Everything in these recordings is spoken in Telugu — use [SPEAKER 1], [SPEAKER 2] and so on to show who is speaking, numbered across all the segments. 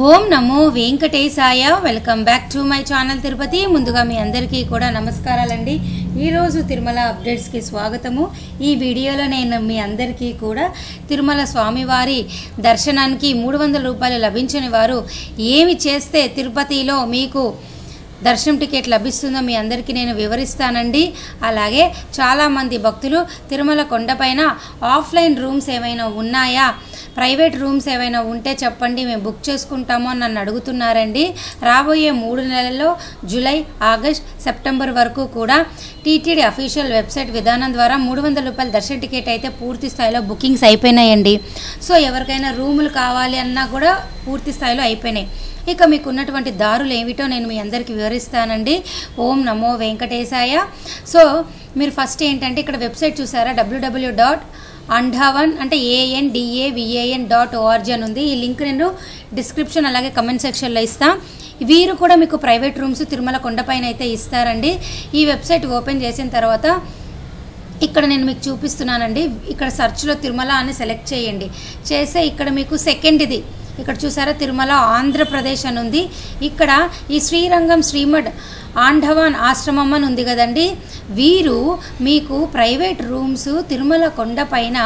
[SPEAKER 1] Om Namo Venkatesaya. Welcome back to my channel Tirupati. ముందుగా మీ అందరికీ కూడా నమస్కారాలండి. ఈరోజు తిరుమల అప్డేట్స్కి స్వాగతము. ఈ వీడియోలో నేను మీ అందరికీ కూడా తిరుమల స్వామివారి దర్శనానికి 300 రూపాయలు లభించని వారు ఏమి చేస్తే తిరుపతిలో మీకు దర్శనం టికెట్ లభిస్తుందో మీ అందరికీ నేను వివరిస్తానండి. అలాగే చాలామంది భక్తులు తిరుమల కొండపైన ఆఫ్లైన్ రూమ్స్ ఏమైనా ఉన్నాయా, ప్రైవేట్ రూమ్స్ ఏమైనా ఉంటే చెప్పండి, మేము బుక్ చేసుకుంటామో అని నన్ను అడుగుతున్నారండి. రాబోయే 3 నెలల్లో జూలై, ఆగస్ట్, సెప్టెంబర్ వరకు కూడా టీటీడీ అఫీషియల్ వెబ్సైట్ విధానం ద్వారా 300 రూపాయల దర్శన టికెట్ అయితే పూర్తి స్థాయిలో బుకింగ్స్ అయిపోయినాయండి. సో ఎవరికైనా రూములు కావాలి అన్నా కూడా పూర్తి స్థాయిలో అయిపోయినాయి. ఇక మీకు ఉన్నటువంటి దారులు ఏమిటో నేను మీ అందరికీ వివరిస్తానండి. ఓం నమో వెంకటేశాయ. సో మీరు ఫస్ట్ ఏంటంటే ఇక్కడ వెబ్సైట్ చూసారా, www.andavan అంటే ANDAVAN.org అని ఉంది. ఈ లింక్ నేను డిస్క్రిప్షన్ అలాగే కమెంట్ సెక్షన్లో ఇస్తాను. వీరు కూడా మీకు ప్రైవేట్ రూమ్స్ తిరుమల కొండపైన అయితే ఇస్తారండి. ఈ వెబ్సైట్ ఓపెన్ చేసిన తర్వాత ఇక్కడ నేను మీకు చూపిస్తున్నానండి. ఇక్కడ సెర్చ్లో తిరుమల అని సెలెక్ట్ చేయండి. చేస్తే ఇక్కడ మీకు సెకండ్ది ఇక్కడ చూసారా, తిరుమల ఆంధ్రప్రదేశ్ అని ఉంది. ఇక్కడ ఈ శ్రీరంగం శ్రీమఠ్ ఆండవాన్ ఆశ్రమం అని ఉంది కదండి. వీరు మీకు ప్రైవేట్ రూమ్స్ తిరుమల కొండపైన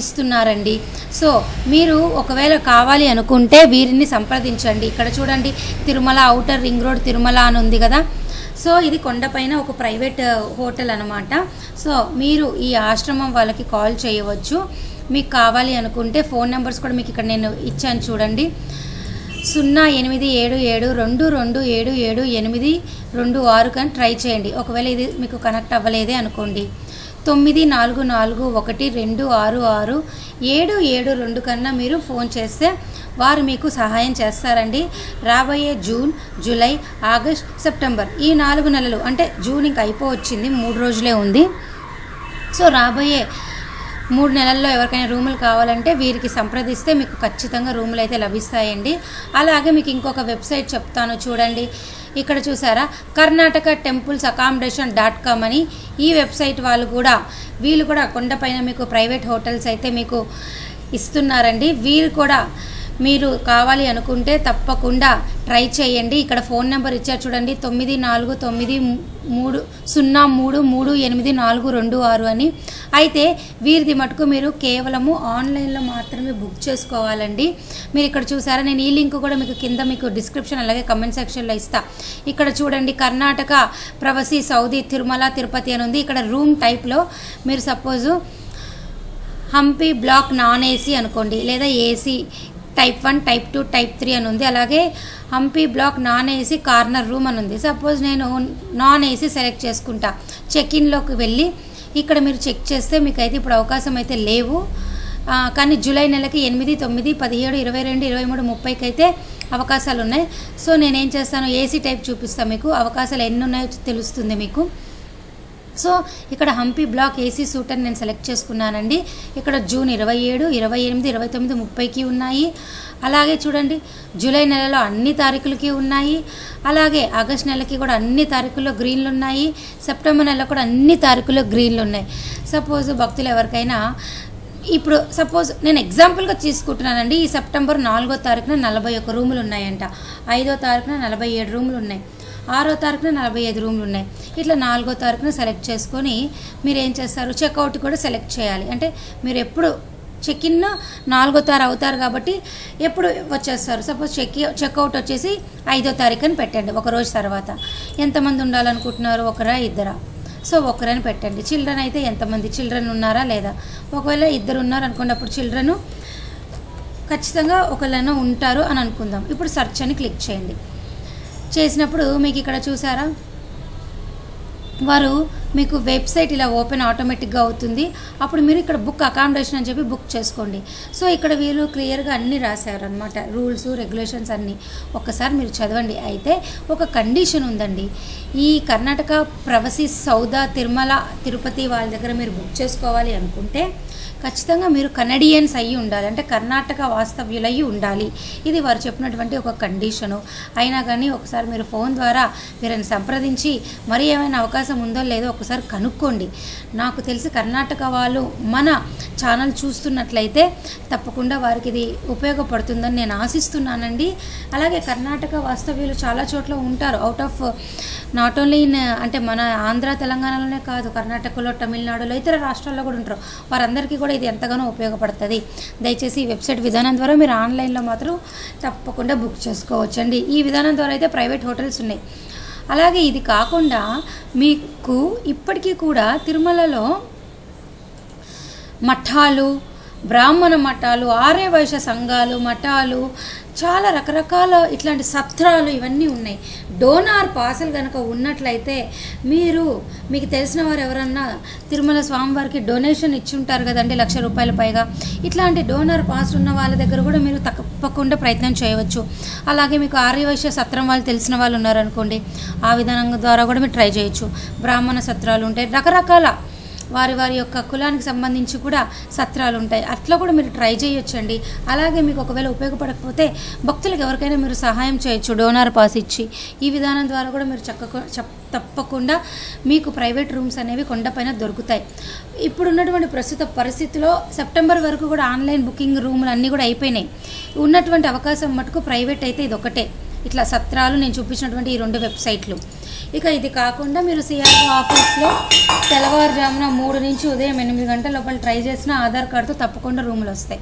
[SPEAKER 1] ఇస్తున్నారండి. సో మీరు ఒకవేళ కావాలి అనుకుంటే వీరిని సంప్రదించండి. ఇక్కడ చూడండి, Tirumala outer ring road Tirumala అని ఉంది కదా. సో ఇది కొండపైన ఒక ప్రైవేట్ హోటల్ అనమాట. సో మీరు ఈ ఆశ్రమం వాళ్ళకి కాల్ చేయవచ్చు. మీకు కావాలి అనుకుంటే ఫోన్ నెంబర్స్ కూడా మీకు ఇక్కడ నేను ఇచ్చాను చూడండి. 087722772826 కానీ ట్రై చేయండి. ఒకవేళ ఇది మీకు కనెక్ట్ అవ్వలేదే అనుకోండి, 9442666772 కన్నా మీరు ఫోన్ చేస్తే వారు మీకు సహాయం చేస్తారండి. రాబోయే జూన్, జూలై, ఆగస్ట్, సెప్టెంబర్ ఈ 4 నెలలు అంటే జూన్ ఇంక అయిపోవచ్చింది, 3 రోజులే ఉంది. సో రాబోయే 3 నెలల్లో ఎవరికైనా రూములు కావాలంటే వీరికి సంప్రదిస్తే మీకు ఖచ్చితంగా రూములు అయితే లభిస్తాయండి. అలాగే మీకు ఇంకొక వెబ్సైట్ చెప్తాను చూడండి. ఇక్కడ చూసారా, కర్ణాటక టెంపుల్స్ అకామిడేషన్.com అని ఈ వెబ్సైట్ వీళ్ళు కూడా కొండపైన మీకు ప్రైవేట్ హోటల్స్ అయితే మీకు ఇస్తున్నారండి. వీరు కూడా మీరు కావాలి అనుకుంటే తప్పకుండా ట్రై చేయండి. ఇక్కడ ఫోన్ నెంబర్ ఇచ్చారు చూడండి, 9493033826 అని. అయితే వీరిది మటుకు మీరు కేవలము ఆన్లైన్లో మాత్రమే బుక్ చేసుకోవాలండి. మీరు ఇక్కడ చూసారా, నేను ఈ లింక్ కూడా మీకు కింద మీకు డిస్క్రిప్షన్ అలాగే కమెంట్ సెక్షన్లో ఇస్తా. ఇక్కడ చూడండి, కర్ణాటక ప్రవాసీ సౌదీ తిరుమల తిరుపతి అని ఉంది. ఇక్కడ రూమ్ టైప్లో మీరు suppose Hampi block non AC అనుకోండి, లేదా ఏసీ టైప్ 1, టైప్ 2, టైప్ 3 అని ఉంది. అలాగే Hampi block non AC corner room అని ఉంది. సపోజ్ నేను నాన్ ఏసీ సెలెక్ట్ చేసుకుంటా. చెక్ఇన్లోకి వెళ్ళి ఇక్కడ మీరు చెక్ చేస్తే మీకు అయితే ఇప్పుడు అవకాశం అయితే లేవు, కానీ జూలై నెలకి 8, 9, 17, 22, 23, 30కి అయితే అవకాశాలు ఉన్నాయి. సో నేనేం చేస్తాను, ఏసీ టైప్ చూపిస్తాను మీకు, అవకాశాలు ఎన్ని ఉన్నాయో తెలుస్తుంది మీకు. సో ఇక్కడ హంపి బ్లాక్ ఏసీ సూట్ అని నేను సెలెక్ట్ చేసుకున్నానండి. ఇక్కడ జూన్ 27, 28, 29, 30కి ఉన్నాయి. అలాగే చూడండి, జూలై నెలలో అన్ని తారీఖులకి ఉన్నాయి. అలాగే ఆగస్ట్ నెలకి కూడా అన్ని తారీఖుల్లో గ్రీన్లు ఉన్నాయి. సెప్టెంబర్ నెలలో కూడా అన్ని తారీఖుల్లో గ్రీన్లు ఉన్నాయి. సపోజ్ భక్తులు ఎవరికైనా ఇప్పుడు సపోజ్ నేను ఎగ్జాంపుల్గా తీసుకుంటున్నానండి. ఈ సెప్టెంబర్ 4వ తారీఖున 41 రూములు ఉన్నాయంట, 5వ తారీఖున 47 రూములు ఉన్నాయి, 6వ తారీఖున 45 రూములు ఉన్నాయి. ఇట్లా 4వ తారీఖున సెలెక్ట్ చేసుకొని మీరు ఏం చేస్తారు, చెక్అవుట్ కూడా సెలెక్ట్ చేయాలి. అంటే మీరు ఎప్పుడు చెక్ఇన్ 4వ తారీఖు అవుతారు కాబట్టి ఎప్పుడు వచ్చేస్తారు. సపోజ్ చెక్అవుట్ వచ్చేసి 5వ తారీఖు అని పెట్టండి. ఒక రోజు తర్వాత ఎంతమంది ఉండాలనుకుంటున్నారు, ఒకరా ఇద్దరా? సో ఒకరని పెట్టండి. చిల్డ్రన్ అయితే ఎంతమంది చిల్డ్రన్ ఉన్నారా లేదా? ఒకవేళ 2 ఉన్నారు అనుకోండి, అప్పుడు చిల్డ్రన్ ఖచ్చితంగా ఒకళ్ళైనా ఉంటారు అని అనుకుందాం. ఇప్పుడు సెర్చ్ అని క్లిక్ చేయండి. చేసినప్పుడు మీకు ఇక్కడ చూసారా, వారు మీకు వెబ్సైట్ ఇలా ఓపెన్ ఆటోమేటిక్గా అవుతుంది. అప్పుడు మీరు ఇక్కడ బుక్ అకామిడేషన్ అని చెప్పి బుక్ చేసుకోండి. సో ఇక్కడ వీళ్ళు క్లియర్గా అన్నీ రాశారు అనమాట, రూల్స్ రెగ్యులేషన్స్ అన్నీ. ఒక్కసారి మీరు చదవండి. అయితే ఒక కండిషన్ ఉందండి, ఈ కర్ణాటక ప్రవాసీ సౌదా తిరుమల తిరుపతి వాళ్ళ దగ్గర మీరు బుక్ చేసుకోవాలి అనుకుంటే ఖచ్చితంగా మీరు కనడియన్స్ అయ్యి ఉండాలి, అంటే కర్ణాటక వాస్తవ్యులయ్యి ఉండాలి. ఇది వారు చెప్పినటువంటి ఒక కండిషను. అయినా కానీ ఒకసారి మీరు ఫోన్ ద్వారా వీరిని సంప్రదించి మరి ఏమైనా అవకాశం ఉందో లేదో ఒకసారి కనుక్కోండి. నాకు తెలిసి కర్ణాటక వాళ్ళు మన ఛానల్ చూస్తున్నట్లయితే తప్పకుండా వారికి ఇది ఉపయోగపడుతుందని నేను ఆశిస్తున్నానండి. అలాగే కర్ణాటక వాస్తవ్యులు చాలా చోట్ల ఉంటారు, out of not only in అంటే మన ఆంధ్ర తెలంగాణలోనే కాదు, కర్ణాటకలో, తమిళనాడులో, ఇతర రాష్ట్రాల్లో కూడా ఉంటారు. వారందరికీ కూడా ఇది ఎంతగానో ఉపయోగపడుతుంది. దయచేసి ఈ వెబ్సైట్ విధానం ద్వారా మీరు ఆన్లైన్లో మాత్రం తప్పకుండా బుక్ చేసుకోవచ్చండి. ఈ విధానం ద్వారా అయితే ప్రైవేట్ హోటల్స్ ఉన్నాయి. అలాగే ఇది కాకుండా మీకు ఇప్పటికీ కూడా తిరుమలలో మఠాలు, బ్రాహ్మణ మఠాలు, ఆర్య వైశ్య సంఘాలు, మఠాలు, చాలా రకరకాల ఇట్లాంటి సత్రాలు ఇవన్నీ ఉన్నాయి. డోనార్ పాసులు కనుక ఉన్నట్లయితే మీకు తెలిసిన వారు ఎవరన్నా తిరుమల స్వామివారికి డొనేషన్ ఇచ్చి ఉంటారు కదండి, ₹1,00,000 పైగా. ఇట్లాంటి డోనార్ పాస్ ఉన్న వాళ్ళ దగ్గర కూడా మీరు తప్పకుండా ప్రయత్నం చేయవచ్చు. అలాగే మీకు ఆర్యవైశ్య సత్రం వాళ్ళు తెలిసిన వాళ్ళు ఉన్నారనుకోండి, ఆ విధానం ద్వారా కూడా మీరు ట్రై చేయొచ్చు. బ్రాహ్మణ సత్రాలు ఉంటాయి, రకరకాల వారి యొక్క కులానికి సంబంధించి కూడా సత్రాలు ఉంటాయి, అట్లా కూడా మీరు ట్రై చేయొచ్చండి. అలాగే మీకు ఒకవేళ ఉపయోగపడకపోతే భక్తులకు ఎవరికైనా మీరు సహాయం చేయొచ్చు డోనార్ పాస్ ఇచ్చి. ఈ విధానం ద్వారా కూడా మీరు తప్పకుండా మీకు ప్రైవేట్ రూమ్స్ అనేవి కొండపైన దొరుకుతాయి. ఇప్పుడున్నటువంటి ప్రస్తుత పరిస్థితిలో సెప్టెంబర్ వరకు కూడా ఆన్లైన్ బుకింగ్ రూములు అన్నీ కూడా అయిపోయినాయి. ఉన్నటువంటి అవకాశం మటుకు ప్రైవేట్ అయితే ఇది ఒకటే, ఇట్లా సత్రాలు నేను చూపించినటువంటి ఈ 2 వెబ్సైట్లు. ఇక ఇది కాకుండా మీరు సిఆర్ఓ ఆఫీస్లో తెల్లవారుజామున 3 నుంచి ఉదయం 8 గంటల లోపల ట్రై చేసిన ఆధార్ కార్డుతో తప్పకుండా రూములు వస్తాయి.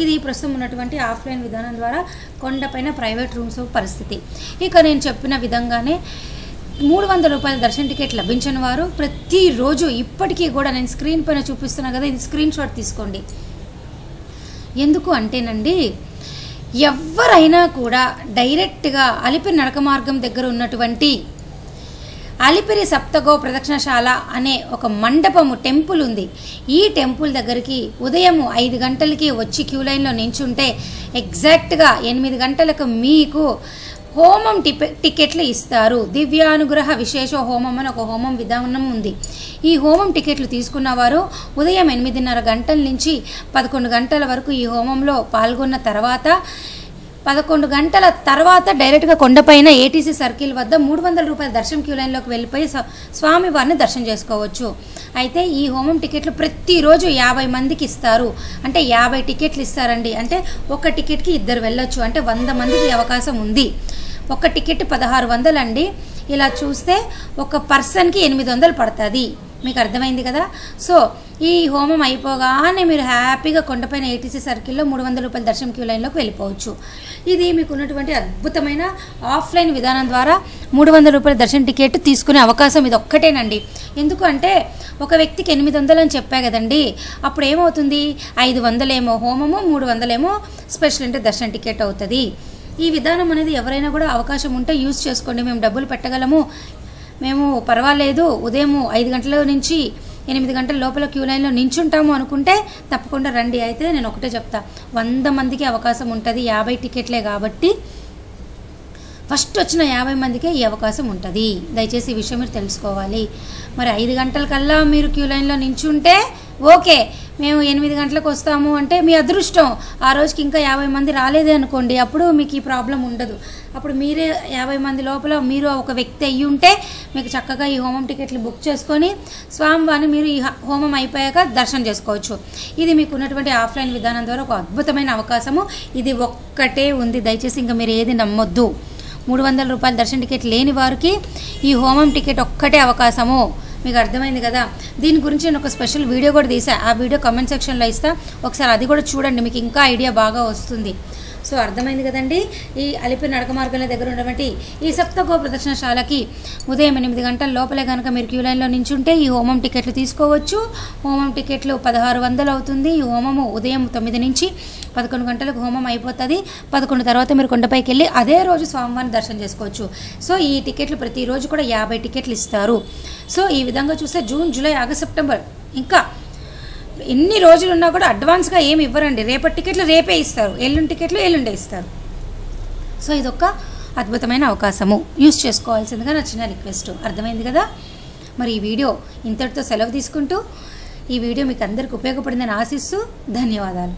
[SPEAKER 1] ఇది ప్రస్తుతం ఉన్నటువంటి ఆఫ్లైన్ విధానం ద్వారా కొండపైన ప్రైవేట్ రూమ్స్ పరిస్థితి. ఇక నేను చెప్పిన విధంగానే ₹300 దర్శన టికెట్ లభించిన వారు ప్రతిరోజు ఇప్పటికీ కూడా నేను స్క్రీన్ పైన చూపిస్తున్నా కదా, ఇది స్క్రీన్ షాట్ తీసుకోండి. ఎందుకు అంటేనండి, ఎవరైనా కూడా డైరెక్ట్గా అలిపిరి నడక మార్గం దగ్గర ఉన్నటువంటి అలిపిరి సప్తగో ప్రదక్షిణశాల అనే ఒక మండపము టెంపుల్ ఉంది. ఈ టెంపుల్ దగ్గరికి ఉదయం 5 గంటలకి వచ్చి క్యూ లైన్లో నించుంటే ఎగ్జాక్ట్గా 8 గంటలకు మీకు హోమం టికెట్లు ఇస్తారు. దివ్యానుగ్రహ విశేష హోమం అని ఒక హోమం విధానం ఉంది. ఈ హోమం టికెట్లు తీసుకున్నవారు ఉదయం 8:30 గంటల నుంచి 11 గంటల వరకు ఈ హోమంలో పాల్గొన్న తర్వాత 11 గంటల తర్వాత డైరెక్ట్గా కొండపైన ఏటీసీ సర్కిల్ వద్ద ₹300 దర్శనం క్యూ లైన్లోకి వెళ్ళిపోయి స్వామివారిని దర్శనం చేసుకోవచ్చు. అయితే ఈ హోమం టికెట్లు ప్రతిరోజు 50 మందికి ఇస్తారు. అంటే 50 టికెట్లు ఇస్తారండి. అంటే ఒక టికెట్కి 2 వెళ్ళొచ్చు. అంటే 100 మందికి అవకాశం ఉంది. ఒక టికెట్ 1600 అండి. ఇలా చూస్తే ఒక పర్సన్కి 800 పడుతుంది. మీకు అర్థమైంది కదా. సో ఈ హోమం అయిపోగానే మీరు హ్యాపీగా కొండపైన ఏటీసీ సర్కిల్లో ₹300 దర్శనం క్యూ లైన్లోకి వెళ్ళిపోవచ్చు. ఇది మీకు ఉన్నటువంటి అద్భుతమైన ఆఫ్లైన్ విధానం ద్వారా ₹300 దర్శన టికెట్ తీసుకునే అవకాశం ఇది ఒక్కటేనండి. ఎందుకు అంటే ఒక వ్యక్తికి 800 అని చెప్పా కదండి, అప్పుడు ఏమవుతుంది, 500 ఏమో హోమము, 300 ఏమో స్పెషల్ అంటే దర్శన టికెట్ అవుతుంది. ఈ విధానం అనేది ఎవరైనా కూడా అవకాశం ఉంటే యూజ్ చేసుకోండి. మేము డబ్బులు పెట్టగలము, మేము పర్వాలేదు, ఉదయం 5 గంటల నుంచి 8 గంటల లోపల క్యూ లైన్లో నించుంటాము అనుకుంటే తప్పకుండా రండి. అయితే నేను ఒకటే చెప్తా, 100 మందికి అవకాశం ఉంటుంది. 50 టికెట్లే కాబట్టి ఫస్ట్ వచ్చిన 50 మందికే ఈ అవకాశం ఉంటుంది. దయచేసి ఈ విషయం మీరు తెలుసుకోవాలి. మరి 5 గంటలకల్లా మీరు క్యూ లైన్లో నించుంటే ఓకే, మేము 8 గంటలకు వస్తాము అంటే మీ అదృష్టం. ఆ రోజుకి ఇంకా 50 మంది రాలేదే అనుకోండి, అప్పుడు మీకు ఈ ప్రాబ్లం ఉండదు. అప్పుడు మీరే 50 మంది లోపల మీరు ఒక వ్యక్తి అయ్యి ఉంటే మీకు చక్కగా ఈ హోమం టికెట్లు బుక్ చేసుకొని స్వామివారిని మీరు ఈ హోమం అయిపోయాక దర్శనం చేసుకోవచ్చు. ఇది మీకు ఉన్నటువంటి ఆఫ్లైన్ విధానం ద్వారా ఒక అద్భుతమైన అవకాశము. ఇది ఒక్కటే ఉంది, దయచేసి ఇంకా మీరు ఏది నమ్మొద్దు. ₹300 దర్శన టికెట్ లేని వారికి ఈ హోమం టికెట్ ఒక్కటే అవకాశము. మీకు అర్థమైంది కదా. దీని గురించి నేను ఒక స్పెషల్ వీడియో కూడా తీసా, ఆ వీడియో కామెంట్ సెక్షన్లో ఇస్తా, ఒకసారి అది కూడా చూడండి, మీకు ఇంకా ఐడియా బాగా వస్తుంది. సో అర్థమైంది కదండి. ఈ అలిపిరి నడక మార్గంలో దగ్గర ఉన్నటువంటి ఈ సప్తగో ప్రదక్షిణశాలకి ఉదయం 8 గంటల లోపలే కనుక మీరు క్యూ లైన్లో నించుంటే ఈ హోమం టికెట్లు తీసుకోవచ్చు. హోమం టికెట్లు 1600 అవుతుంది. ఈ హోమము ఉదయం 9 నుంచి 11 గంటలకు హోమం అయిపోతుంది. 11 తర్వాత మీరు కొండపైకి వెళ్ళి అదే రోజు స్వామివారిని దర్శనం చేసుకోవచ్చు. సో ఈ టికెట్లు ప్రతిరోజు కూడా 50 టికెట్లు ఇస్తారు. సో ఈ విధంగా చూస్తే జూన్, జూలై, ఆగస్ట్, సెప్టెంబర్ ఇంకా ఎన్ని రోజులు ఉన్నా కూడా అడ్వాన్స్గా ఏమి ఇవ్వరండి. రేపటి టికెట్లు రేపే ఇస్తారు, ఎల్లుండి టికెట్లు ఎల్లుండే ఇస్తారు. సో ఇదొక అద్భుతమైన అవకాశము, యూజ్ చేసుకోవాల్సిందిగా నా చిన్న రిక్వెస్ట్. అర్థమైంది కదా. మరి ఈ వీడియో ఇంతటితో సెలవు తీసుకుంటూ ఈ వీడియో మీకు అందరికీ ఉపయోగపడిందని ఆశిస్తూ ధన్యవాదాలు.